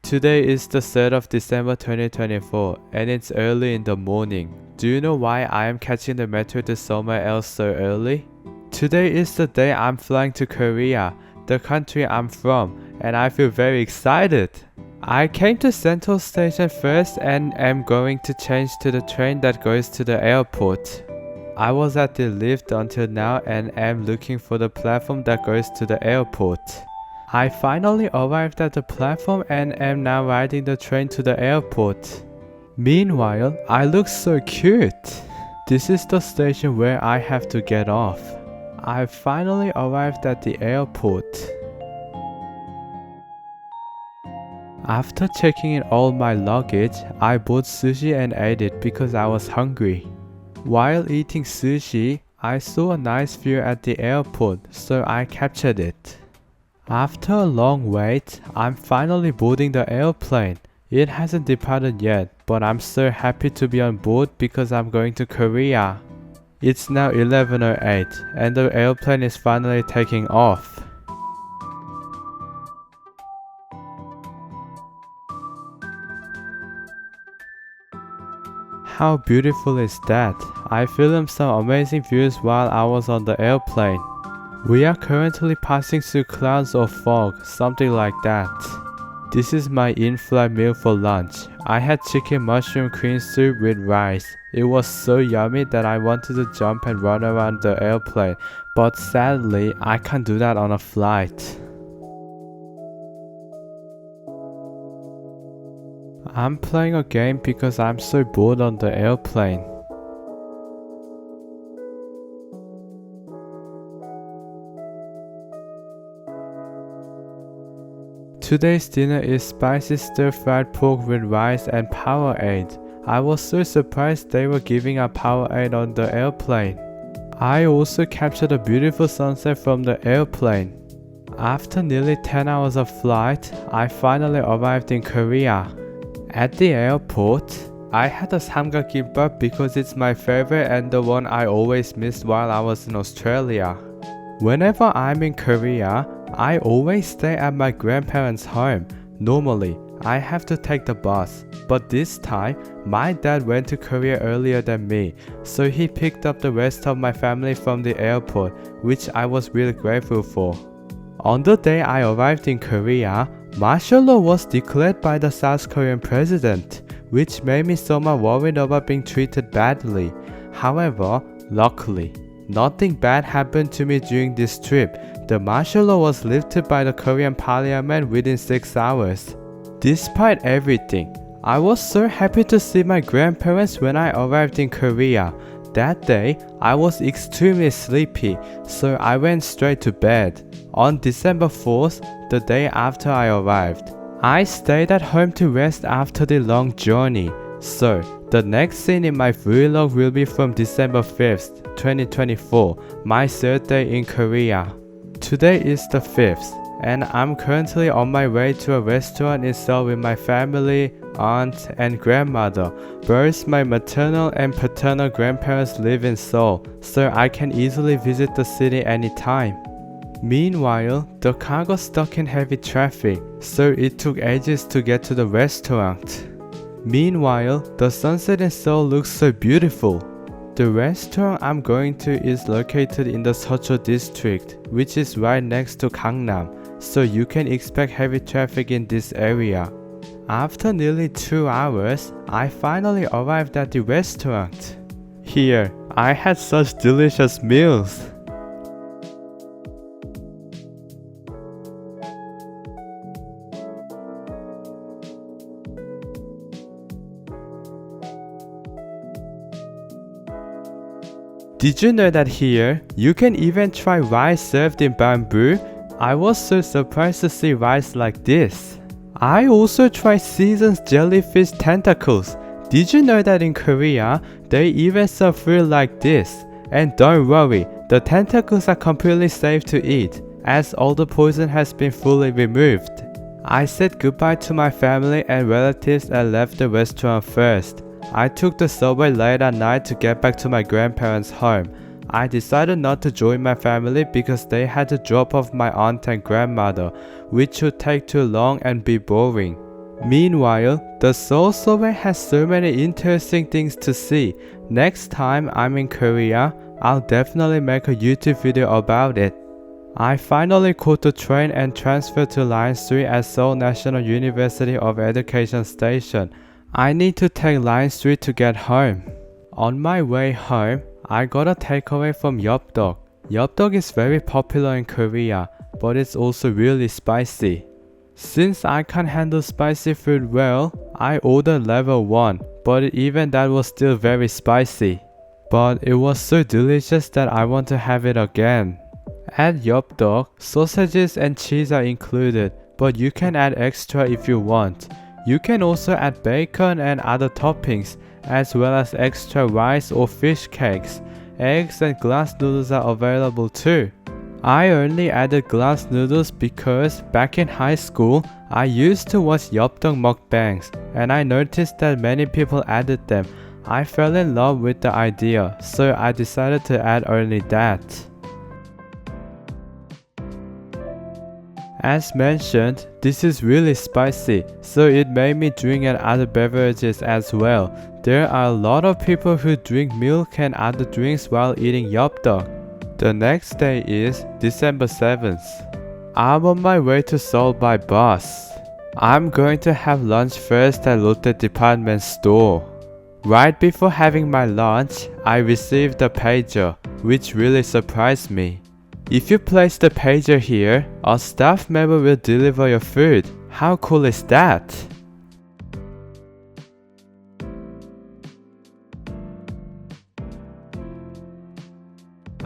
Today is the 3rd of December 2024 and it's early in the morning. Do you know why I am catching the metro to somewhere else so early? Today is the day I'm flying to Korea, the country I'm from, and I feel very excited. I came to Central Station first and am going to change to the train that goes to the airport. I was at the lift until now and am looking for the platform that goes to the airport. I finally arrived at the platform and am now riding the train to the airport. Meanwhile, I look so cute. This is the station where I have to get off. I finally arrived at the airport. After checking in all my luggage, I bought sushi and ate it because I was hungry. While eating sushi, I saw a nice view at the airport, so I captured it. After a long wait, I'm finally boarding the airplane. It hasn't departed yet, but I'm so happy to be on board because I'm going to Korea. It's now 11:08 and the airplane is finally taking off. How beautiful is that? I filmed some amazing views while I was on the airplane. We are currently passing through clouds of fog, something like that. This is my in-flight meal for lunch. I had chicken mushroom cream soup with rice. It was so yummy that I wanted to jump and run around the airplane, but sadly, I can't do that on a flight. I'm playing a game because I'm so bored on the airplane. Today's dinner is spicy stir-fried pork with rice and Powerade. I was so surprised they were giving a Powerade on the airplane. I also captured a beautiful sunset from the airplane. After nearly 10 hours of flight, I finally arrived in Korea. At the airport, I had a samgakkimbap because it's my favorite and the one I always missed while I was in Australia. Whenever I'm in Korea, I always stay at my grandparents' home. Normally, I have to take the bus, but this time, my dad went to Korea earlier than me, so he picked up the rest of my family from the airport, which I was really grateful for. On the day I arrived in Korea, martial law was declared by the South Korean president, which made me somewhat worried about being treated badly. However, luckily, nothing bad happened to me during this trip. The martial law was lifted by the Korean parliament within 6 hours. Despite everything, I was so happy to see my grandparents when I arrived in Korea. That day, I was extremely sleepy, so I went straight to bed. On December 4th, the day after I arrived, I stayed at home to rest after the long journey. So, the next scene in my vlog will be from December 5th, 2024, my 3rd day in Korea. Today is the 5th, and I'm currently on my way to a restaurant in Seoul with my family, aunt, and grandmother. Both my maternal and paternal grandparents live in Seoul, so I can easily visit the city anytime. Meanwhile, the car got stuck in heavy traffic, so it took ages to get to the restaurant. Meanwhile, the sunset in Seoul looks so beautiful. The restaurant I'm going to is located in the Seocho district, which is right next to Gangnam, so you can expect heavy traffic in this area. After nearly 2 hours, I finally arrived at the restaurant. Here, I had such delicious meals. Did you know that here, you can even try rice served in bamboo? I was so surprised to see rice like this. I also tried seasoned jellyfish tentacles. Did you know that in Korea, they even serve food like this? And don't worry, the tentacles are completely safe to eat, as all the poison has been fully removed. I said goodbye to my family and relatives and left the restaurant first. I took the subway late at night to get back to my grandparents' home. I decided not to join my family because they had to drop off my aunt and grandmother, which would take too long and be boring. Meanwhile, the Seoul subway has so many interesting things to see. Next time I'm in Korea, I'll definitely make a YouTube video about it. I finally caught the train and transferred to Line 3 at Seoul National University of Education Station. I need to take Line 3 to get home. On my way home, I got a takeaway from Yeopdeok. Yeopdeok is very popular in Korea, but it's also really spicy. Since I can't handle spicy food well, I ordered level 1, but even that was still very spicy. But it was so delicious that I want to have it again. At Yeopdeok, sausages and cheese are included, but you can add extra if you want. You can also add bacon and other toppings, as well as extra rice or fish cakes. Eggs and glass noodles are available too. I only added glass noodles because back in high school, I used to watch Yeopdeok mukbangs, and I noticed that many people added them. I fell in love with the idea, so I decided to add only that. As mentioned, this is really spicy, so it made me drink other beverages as well. There are a lot of people who drink milk and other drinks while eating Yeopdeok. The next day is December 7th. I'm on my way to Seoul by bus. I'm going to have lunch first at Lotte department store. Right before having my lunch, I received a pager, which really surprised me. If you place the pager here, a staff member will deliver your food. How cool is that?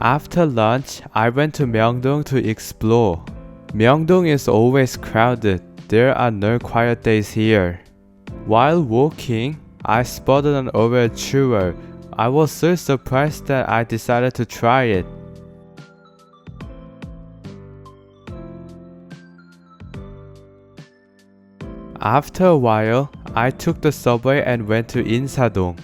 After lunch, I went to Myeongdong to explore. Myeongdong is always crowded. There are no quiet days here. While walking, I spotted an Oreo churro. I was so surprised that I decided to try it. After a while, I took the subway and went to Insadong.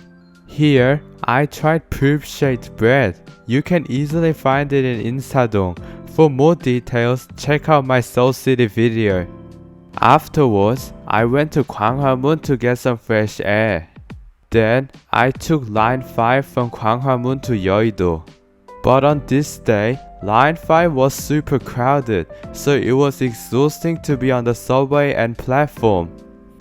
Here, I tried proof-shaped bread. You can easily find it in Insadong. For more details, check out my Seoul City video. Afterwards, I went to Gwanghwamun to get some fresh air. Then, I took Line 5 from Gwanghwamun to Yeouido. But on this day, Line 5 was super crowded, so it was exhausting to be on the subway and platform.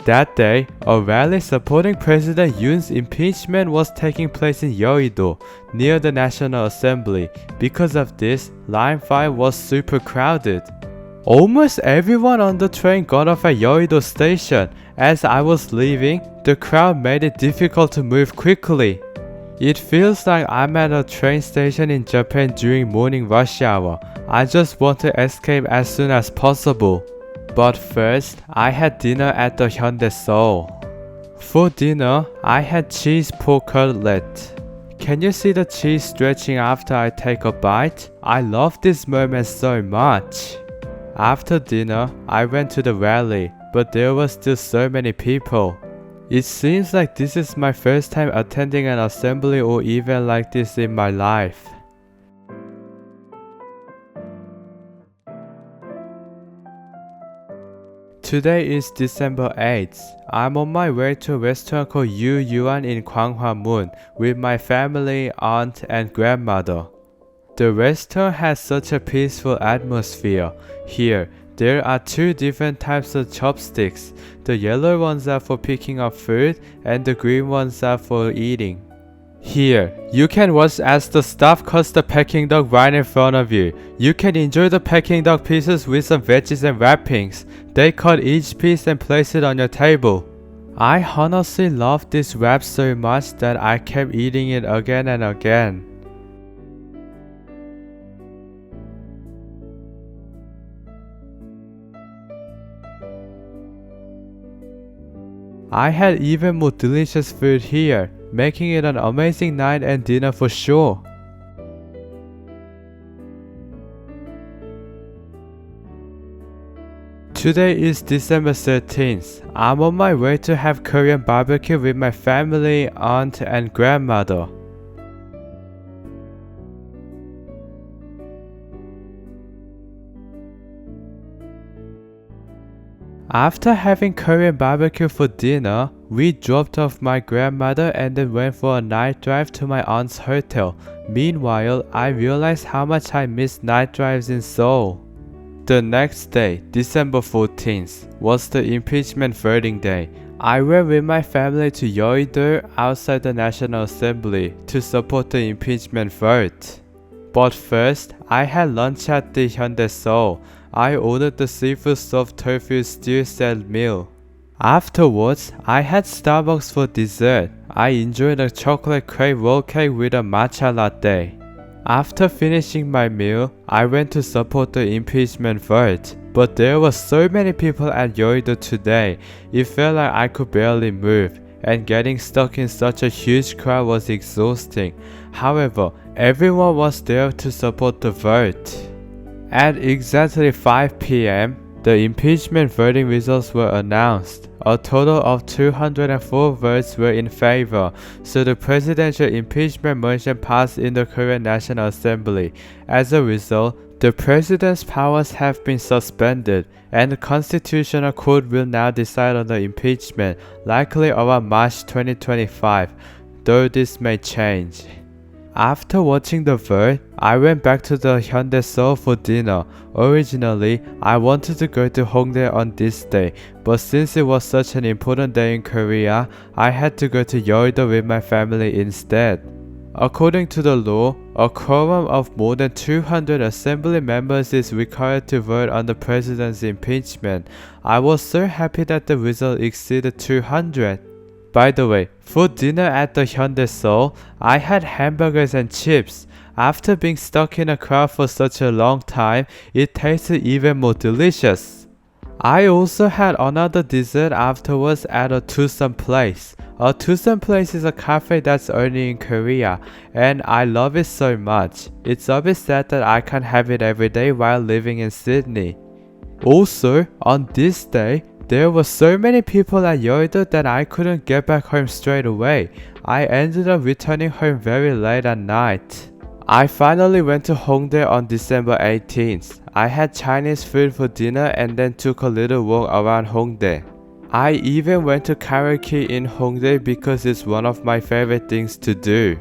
That day, a rally supporting President Yoon's impeachment was taking place in Yeouido, near the National Assembly. Because of this, Line 5 was super crowded. Almost everyone on the train got off at Yeouido station. As I was leaving, the crowd made it difficult to move quickly. It feels like I'm at a train station in Japan during morning rush hour. I just want to escape as soon as possible. But first, I had dinner at the Hyundai Seoul. For dinner, I had cheese pork cutlet. Can you see the cheese stretching after I take a bite? I love this moment so much. After dinner, I went to the rally, but there were still so many people. It seems like this is my first time attending an assembly or event like this in my life. Today is December 8th. I'm on my way to a restaurant called Yu Yuan in Gwanghwamun with my family, aunt, and grandmother. The restaurant has such a peaceful atmosphere. Here, there are two different types of chopsticks. The yellow ones are for picking up food, and the green ones are for eating. Here, you can watch as the staff cuts the Peking duck right in front of you. You can enjoy the Peking duck pieces with some veggies and wrappings. They cut each piece and place it on your table. I honestly love this wrap so much that I kept eating it again and again. I had even more delicious food here, making it an amazing night and dinner for sure. Today is December 13th. I'm on my way to have Korean barbecue with my family, aunt, and grandmother. After having Korean barbecue for dinner, we dropped off my grandmother and then went for a night drive to my aunt's hotel. Meanwhile, I realized how much I missed night drives in Seoul. The next day, December 14th, was the impeachment voting day. I went with my family to Yeouido outside the National Assembly to support the impeachment vote. But first, I had lunch at the Hyundai Seoul. I ordered the seafood soft tofu stew set meal. Afterwards, I had Starbucks for dessert. I enjoyed a chocolate crepe roll cake with a matcha latte. After finishing my meal, I went to support the impeachment vote. But there were so many people at Yeouido today, it felt like I could barely move, and getting stuck in such a huge crowd was exhausting. However, everyone was there to support the vote. At exactly 5 p.m., the impeachment voting results were announced. A total of 204 votes were in favor, so the presidential impeachment motion passed in the Korean National Assembly. As a result, the president's powers have been suspended, and the Constitutional Court will now decide on the impeachment, likely around March 2025, though this may change. After watching the vote, I went back to the Hyundai Seoul for dinner. Originally, I wanted to go to Hongdae on this day, but since it was such an important day in Korea, I had to go to Yeouido with my family instead. According to the law, a quorum of more than 200 assembly members is required to vote on the president's impeachment. I was so happy that the result exceeded 200. By the way, for dinner at the Hyundai Seoul, I had hamburgers and chips. After being stuck in a crowd for such a long time, it tasted even more delicious. I also had another dessert afterwards at a Tucson place. A Tucson place is a cafe that's only in Korea, and I love it so much. It's a bit sad that I can't have it every day while living in Sydney. Also, on this day, there were so many people at Yeouido that I couldn't get back home straight away. I ended up returning home very late at night. I finally went to Hongdae on December 18th. I had Chinese food for dinner and then took a little walk around Hongdae. I even went to karaoke in Hongdae because it's one of my favorite things to do.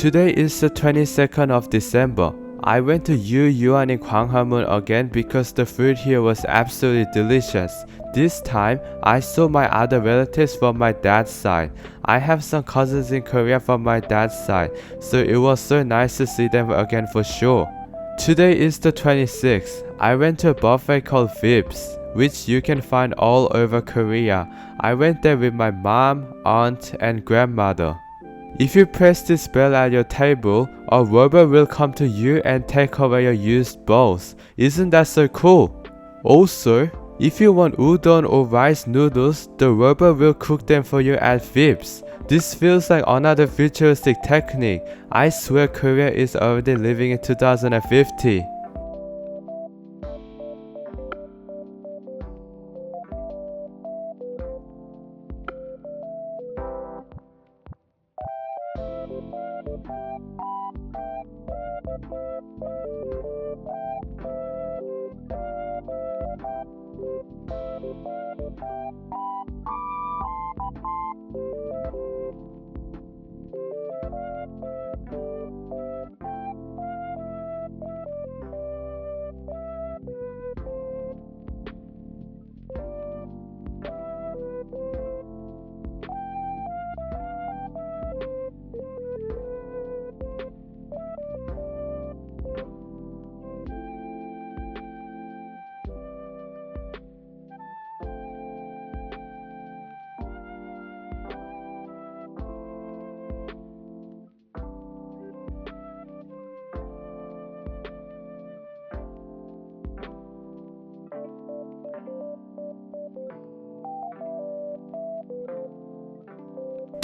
Today is the 22nd of December. I went to Yu Yuan in Gwanghwamun again because the food here was absolutely delicious. This time, I saw my other relatives from my dad's side. I have some cousins in Korea from my dad's side, so it was so nice to see them again for sure. Today is the 26th. I went to a buffet called Vibs, which you can find all over Korea. I went there with my mom, aunt, and grandmother. If you press this bell at your table, a robot will come to you and take away your used bowls. Isn't that so cool? Also, if you want udon or rice noodles, the robot will cook them for you at Vibs. This feels like another futuristic technique. I swear Korea is already living in 2050.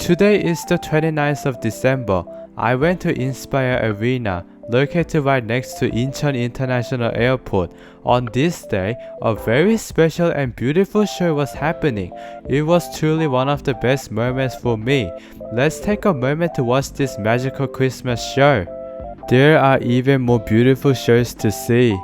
Today is the 29th of December. I went to Inspire Arena, located right next to Incheon International Airport. On this day, a very special and beautiful show was happening. It was truly one of the best moments for me. Let's take a moment to watch this magical Christmas show. There are even more beautiful shows to see.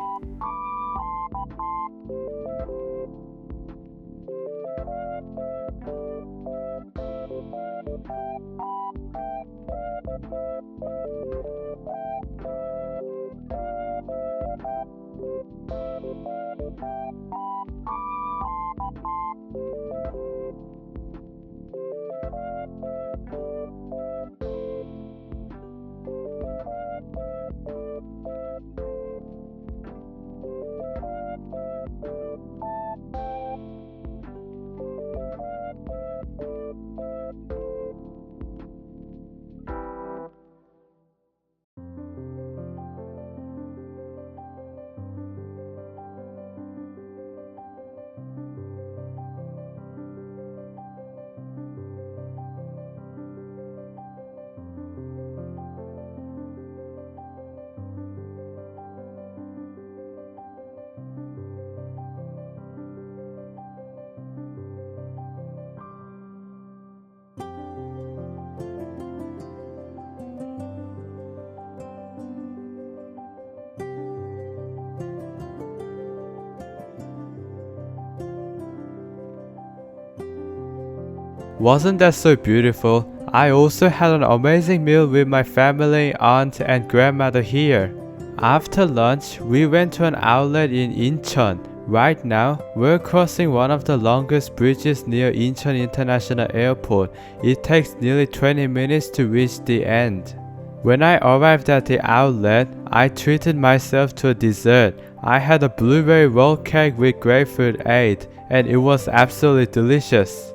Wasn't that so beautiful? I also had an amazing meal with my family, aunt and grandmother here. After lunch, we went to an outlet in Incheon. Right now, we're crossing one of the longest bridges near Incheon International Airport. It takes nearly 20 minutes to reach the end. When I arrived at the outlet, I treated myself to a dessert. I had a blueberry roll cake with grapefruit aid, and it was absolutely delicious.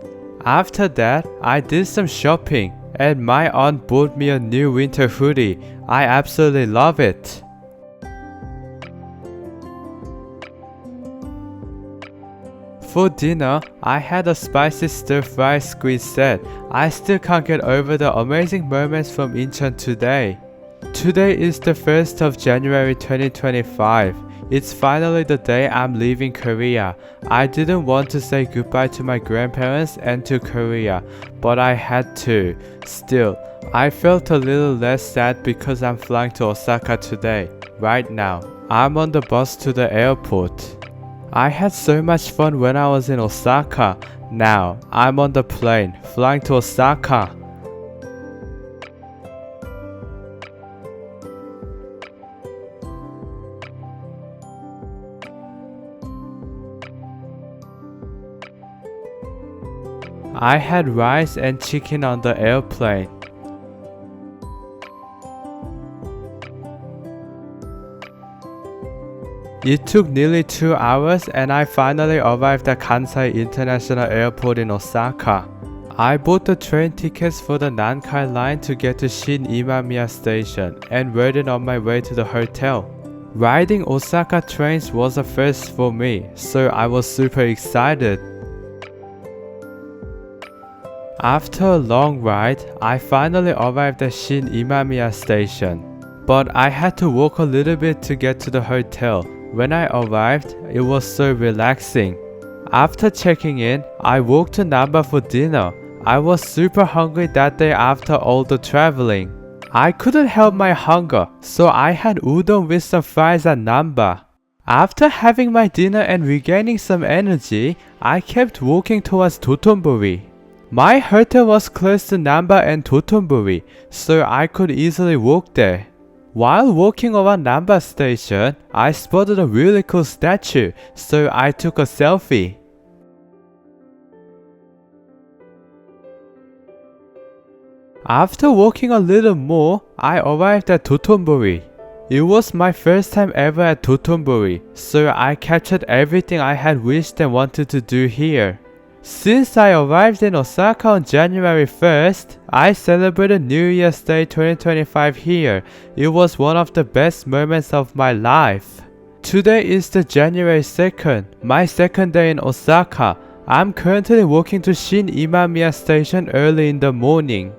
After that, I did some shopping, and my aunt bought me a new winter hoodie. I absolutely love it. For dinner, I had a spicy stir-fry squid set. I still can't get over the amazing moments from Incheon today. Today is the 1st of January 2025. It's finally the day I'm leaving Korea. I didn't want to say goodbye to my grandparents and to Korea, but I had to. Still, I felt a little less sad because I'm flying to Osaka today. Right now, I'm on the bus to the airport. I had so much fun when I was in Osaka. Now, I'm on the plane, flying to Osaka. I had rice and chicken on the airplane. It took nearly 2 hours and I finally arrived at Kansai International Airport in Osaka. I bought the train tickets for the Nankai line to get to Shin Imamiya Station and waited on my way to the hotel. Riding Osaka trains was a first for me, so I was super excited. After a long ride, I finally arrived at Shin Imamiya Station. But I had to walk a little bit to get to the hotel. When I arrived, it was so relaxing. After checking in, I walked to Namba for dinner. I was super hungry that day after all the traveling. I couldn't help my hunger, so I had udon with some fries at Namba. After having my dinner and regaining some energy, I kept walking towards Dotonbori. My hotel was close to Namba and Dotonbori, so I could easily walk there. While walking around Namba station, I spotted a really cool statue, so I took a selfie. After walking a little more, I arrived at Dotonbori. It was my first time ever at Dotonbori, so I captured everything I had wished and wanted to do here. Since I arrived in Osaka on January 1st, I celebrated New Year's Day 2025 here. It was one of the best moments of my life. Today is the January 2nd, my second day in Osaka. I'm currently walking to Shin Imamiya Station early in the morning.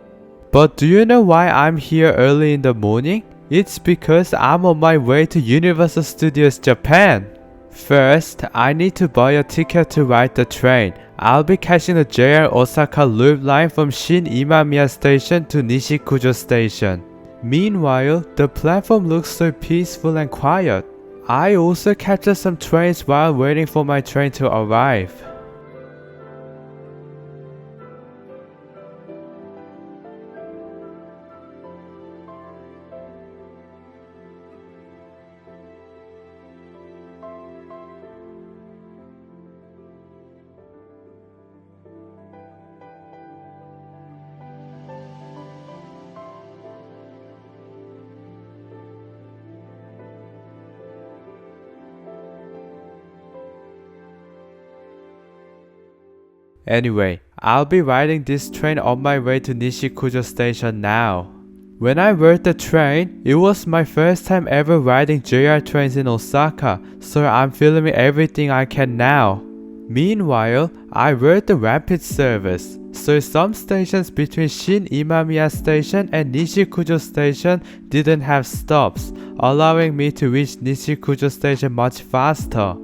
But do you know why I'm here early in the morning? It's because I'm on my way to Universal Studios Japan. First, I need to buy a ticket to ride the train. I'll be catching the JR Osaka Loop line from Shin Imamiya Station to Nishikujo Station. Meanwhile, the platform looks so peaceful and quiet. I also captured some trains while waiting for my train to arrive. Anyway, I'll be riding this train on my way to Nishikujo station now. When I rode the train, it was my first time ever riding JR trains in Osaka, so I'm filming everything I can now. Meanwhile, I rode the rapid service, so some stations between Shin Imamiya station and Nishikujo station didn't have stops, allowing me to reach Nishikujo station much faster.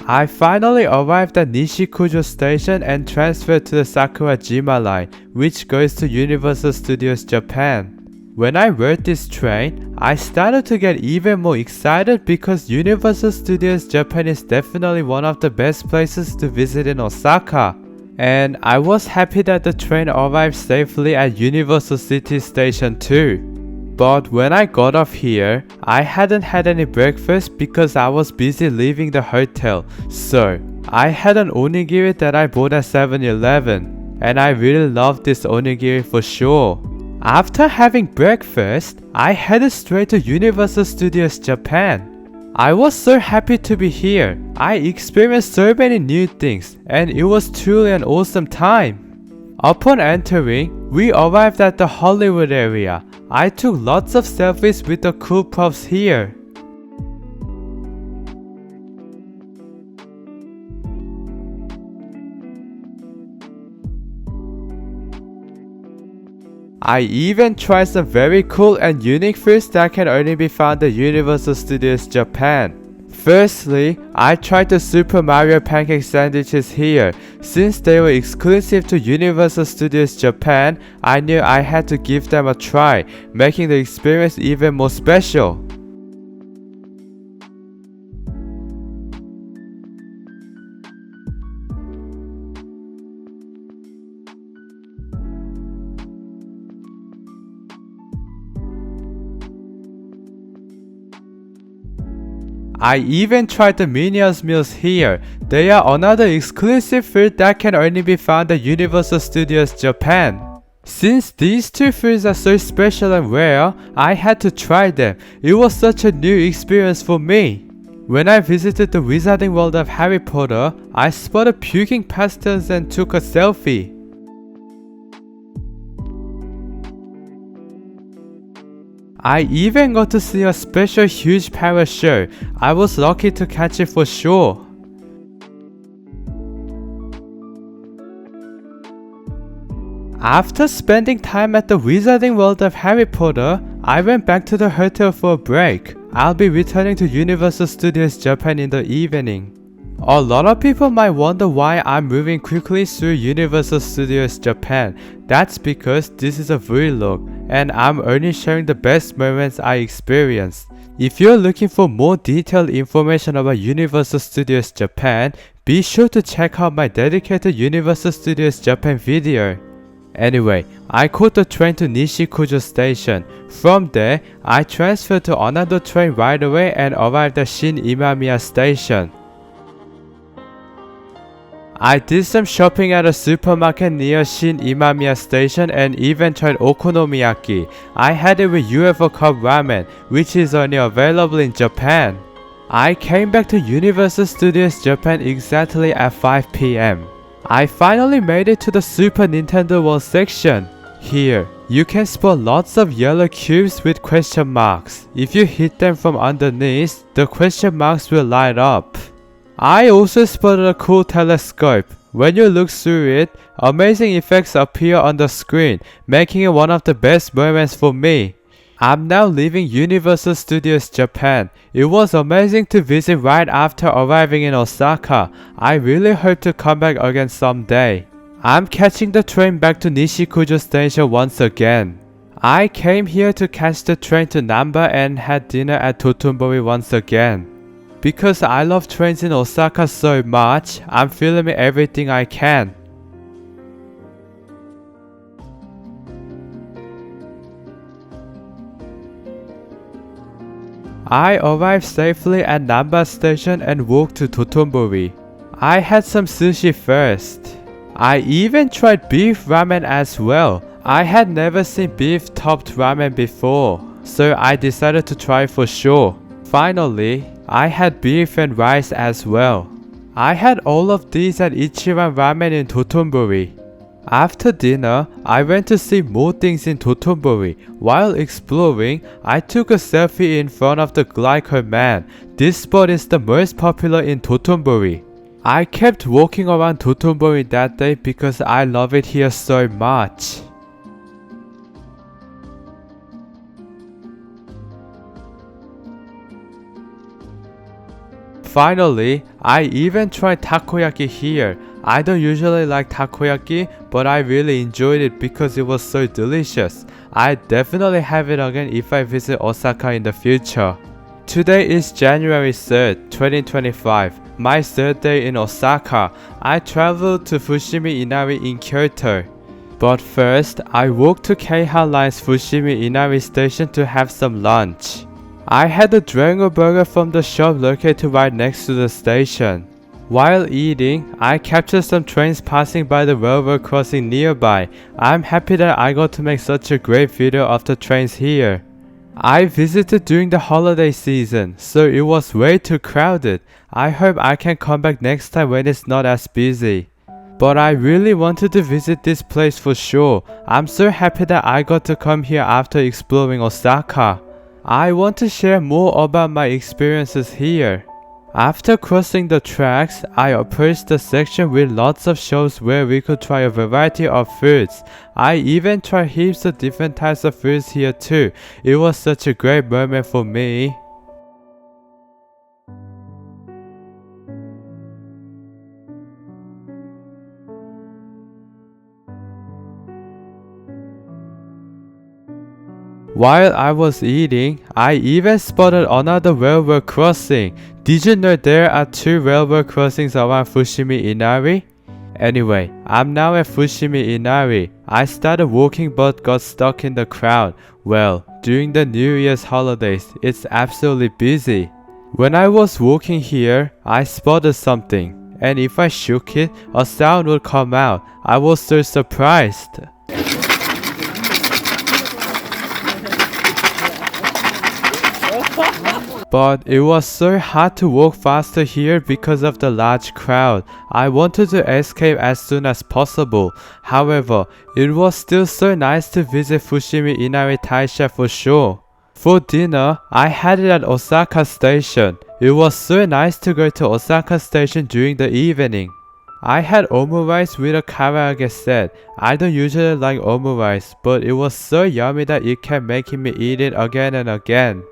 I finally arrived at Nishikujo station and transferred to the Sakurajima line, which goes to Universal Studios Japan. When I rode this train, I started to get even more excited because Universal Studios Japan is definitely one of the best places to visit in Osaka. And I was happy that the train arrived safely at Universal City Station too. But when I got off here, I hadn't had any breakfast because I was busy leaving the hotel. So, I had an onigiri that I bought at 7-Eleven, and I really loved this onigiri for sure. After having breakfast, I headed straight to Universal Studios Japan. I was so happy to be here. I experienced so many new things, and it was truly an awesome time. Upon entering, we arrived at the Hollywood area. I took lots of selfies with the cool props here. I even tried some very cool and unique foods that can only be found at Universal Studios Japan. Firstly, I tried the Super Mario pancake sandwiches here. Since they were exclusive to Universal Studios Japan, I knew I had to give them a try, making the experience even more special. I even tried the Minions meals here. They are another exclusive food that can only be found at Universal Studios Japan. Since these two foods are so special and rare, I had to try them. It was such a new experience for me. When I visited the Wizarding World of Harry Potter, I spotted puking pastels and took a selfie. I even got to see a special huge parrot show. I was lucky to catch it for sure. After spending time at the Wizarding World of Harry Potter, I went back to the hotel for a break. I'll be returning to Universal Studios Japan in the evening. A lot of people might wonder why I'm moving quickly through Universal Studios Japan. That's because this is a vlog, and I'm only sharing the best moments I experienced. If you're looking for more detailed information about Universal Studios Japan, be sure to check out my dedicated Universal Studios Japan video. Anyway, I caught the train to Nishikujo station. From there, I transferred to another train right away and arrived at Shin Imamiya station. I did some shopping at a supermarket near Shin Imamiya station and even tried okonomiyaki. I had it with UFO cup ramen, which is only available in Japan. I came back to Universal Studios Japan exactly at 5 p.m. I finally made it to the Super Nintendo World section. Here, you can spot lots of yellow cubes with question marks. If you hit them from underneath, the question marks will light up. I also spotted a cool telescope. When you look through it, amazing effects appear on the screen, making it one of the best moments for me. I'm now leaving Universal Studios Japan. It was amazing to visit right after arriving in Osaka. I really hope to come back again someday. I'm catching the train back to Nishikujo station once again. I came here to catch the train to Namba and had dinner at Dotonbori once again. Because I love trains in Osaka so much, I'm filming everything I can. I arrived safely at Namba station and walked to Dotonbori. I had some sushi first. I even tried beef ramen as well. I had never seen beef topped ramen before, so I decided to try for sure. Finally, I had beef and rice as well. I had all of these at Ichiran Ramen in Dotonbori. After dinner, I went to see more things in Dotonbori. While exploring, I took a selfie in front of the Glyco Man. This spot is the most popular in Dotonbori. I kept walking around Dotonbori that day because I love it here so much. Finally, I even tried takoyaki here. I don't usually like takoyaki, but I really enjoyed it because it was so delicious. I definitely have it again if I visit Osaka in the future. Today is January 3rd, 2025, my third day in Osaka. I traveled to Fushimi Inari in Kyoto. But first, I walked to Keihan Line's Fushimi Inari station to have some lunch. I had a Drango burger from the shop located right next to the station. While eating, I captured some trains passing by the railroad crossing nearby. I'm happy that I got to make such a great video of the trains here. I visited during the holiday season, so it was way too crowded. I hope I can come back next time when it's not as busy. But I really wanted to visit this place for sure. I'm so happy that I got to come here after exploring Osaka. I want to share more about my experiences here. After crossing the tracks, I approached the section with lots of shops where we could try a variety of foods. I even tried heaps of different types of foods here too. It was such a great moment for me. While I was eating, I even spotted another railroad crossing. Did you know there are 2 railroad crossings around Fushimi Inari? Anyway, I'm now at Fushimi Inari. I started walking but got stuck in the crowd. Well, during the New Year's holidays, it's absolutely busy. When I was walking here, I spotted something. And if I shook it, a sound would come out. I was so surprised. But it was so hard to walk faster here because of the large crowd. I wanted to escape as soon as possible. However, it was still so nice to visit Fushimi Inari Taisha for sure. For dinner, I had it at Osaka Station. It was so nice to go to Osaka Station during the evening. I had omurice with a karaage set. I don't usually like omurice, but it was so yummy that it kept making me eat it again and again.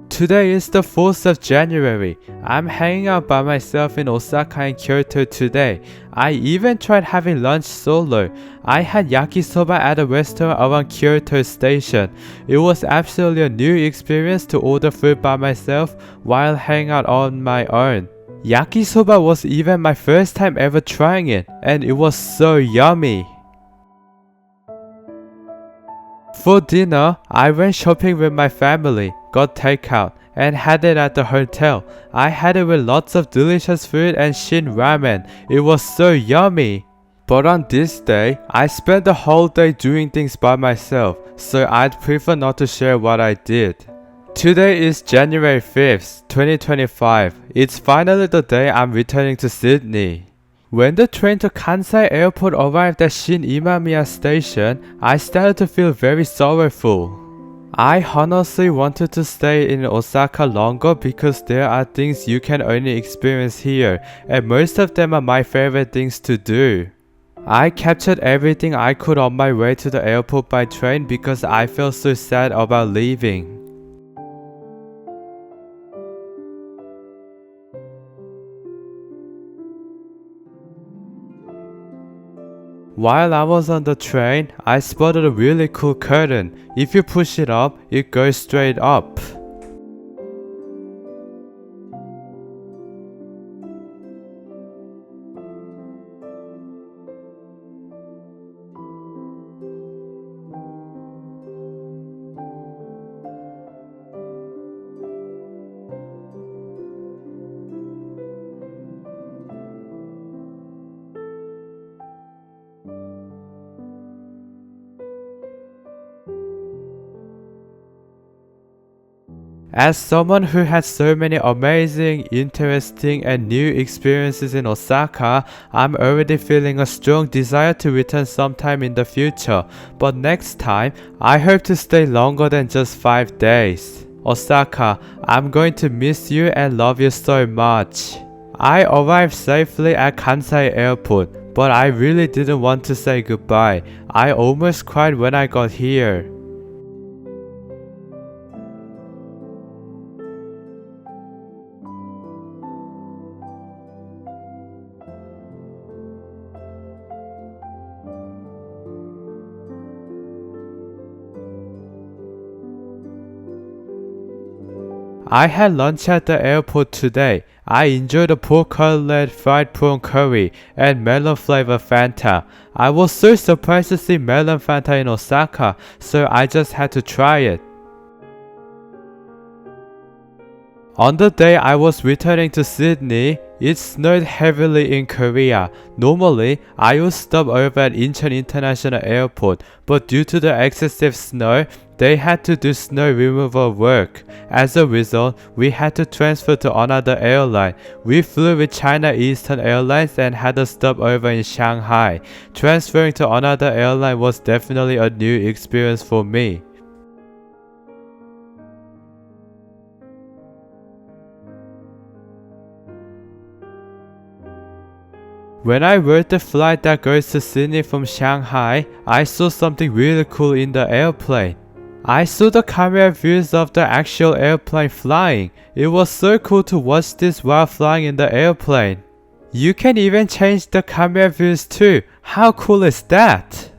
Today is the 4th of January. I'm hanging out by myself in Osaka and Kyoto today. I even tried having lunch solo. I had yakisoba at a restaurant around Kyoto Station. It was absolutely a new experience to order food by myself while hanging out on my own. Yakisoba was even my first time ever trying it, and it was so yummy. For dinner, I went shopping with my family, got takeout, and had it at the hotel. I had it with lots of delicious food and shin ramen. It was so yummy. But on this day, I spent the whole day doing things by myself, so I'd prefer not to share what I did. Today is January 5th, 2025. It's finally the day I'm returning to Sydney. When the train to Kansai Airport arrived at Shin Imamiya Station, I started to feel very sorrowful. I honestly wanted to stay in Osaka longer because there are things you can only experience here, and most of them are my favorite things to do. I captured everything I could on my way to the airport by train because I felt so sad about leaving. While I was on the train, I spotted a really cool curtain. If you push it up, it goes straight up. As someone who had so many amazing, interesting, and new experiences in Osaka, I'm already feeling a strong desire to return sometime in the future. But next time, I hope to stay longer than just 5 days. Osaka, I'm going to miss you and love you so much. I arrived safely at Kansai Airport, but I really didn't want to say goodbye. I almost cried when I got here. I had lunch at the airport today. I enjoyed the pork cutlet, fried prawn curry, and melon flavor Fanta. I was so surprised to see melon Fanta in Osaka, so I just had to try it. On the day I was returning to Sydney, it snowed heavily in Korea. Normally, I would stop over at Incheon International Airport, but due to the excessive snow, they had to do snow removal work. As a result, we had to transfer to another airline. We flew with China Eastern Airlines and had a stopover in Shanghai. Transferring to another airline was definitely a new experience for me. When I rode the flight that goes to Sydney from Shanghai, I saw something really cool in the airplane. I saw the camera views of the actual airplane flying. It was so cool to watch this while flying in the airplane. You can even change the camera views too. How cool is that?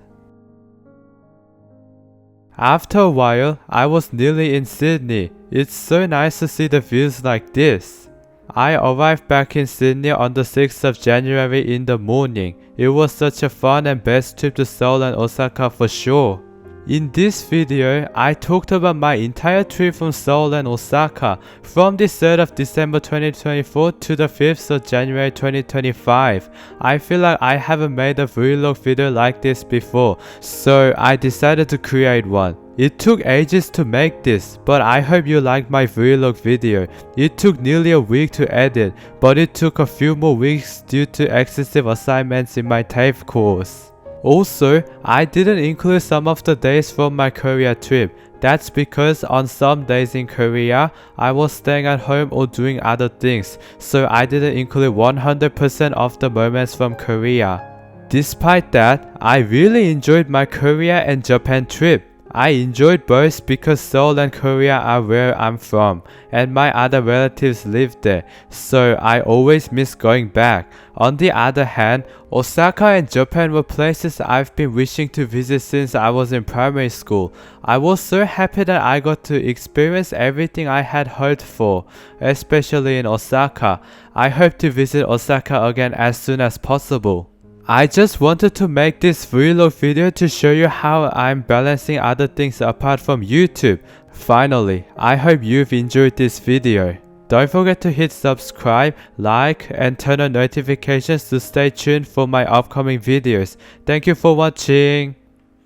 After a while, I was nearly in Sydney. It's so nice to see the views like this. I arrived back in Sydney on the 6th of January in the morning. It was such a fun and best trip to Seoul and Osaka for sure. In this video, I talked about my entire trip from Seoul and Osaka from the 3rd of December 2024 to the 5th of January 2025. I feel like I haven't made a vlog video like this before, so I decided to create one. It took ages to make this, but I hope you liked my vlog video. It took nearly a week to edit, but it took a few more weeks due to excessive assignments in my TAFE course. Also, I didn't include some of the days from my Korea trip. That's because on some days in Korea, I was staying at home or doing other things, so I didn't include 100% of the moments from Korea. Despite that, I really enjoyed my Korea and Japan trip. I enjoyed both because Seoul and Korea are where I'm from, and my other relatives live there, so I always miss going back. On the other hand, Osaka and Japan were places I've been wishing to visit since I was in primary school. I was so happy that I got to experience everything I had hoped for, especially in Osaka. I hope to visit Osaka again as soon as possible. I just wanted to make this vlog video to show you how I'm balancing other things apart from YouTube. Finally, I hope you've enjoyed this video. Don't forget to hit subscribe, like, and turn on notifications to stay tuned for my upcoming videos. Thank you for watching.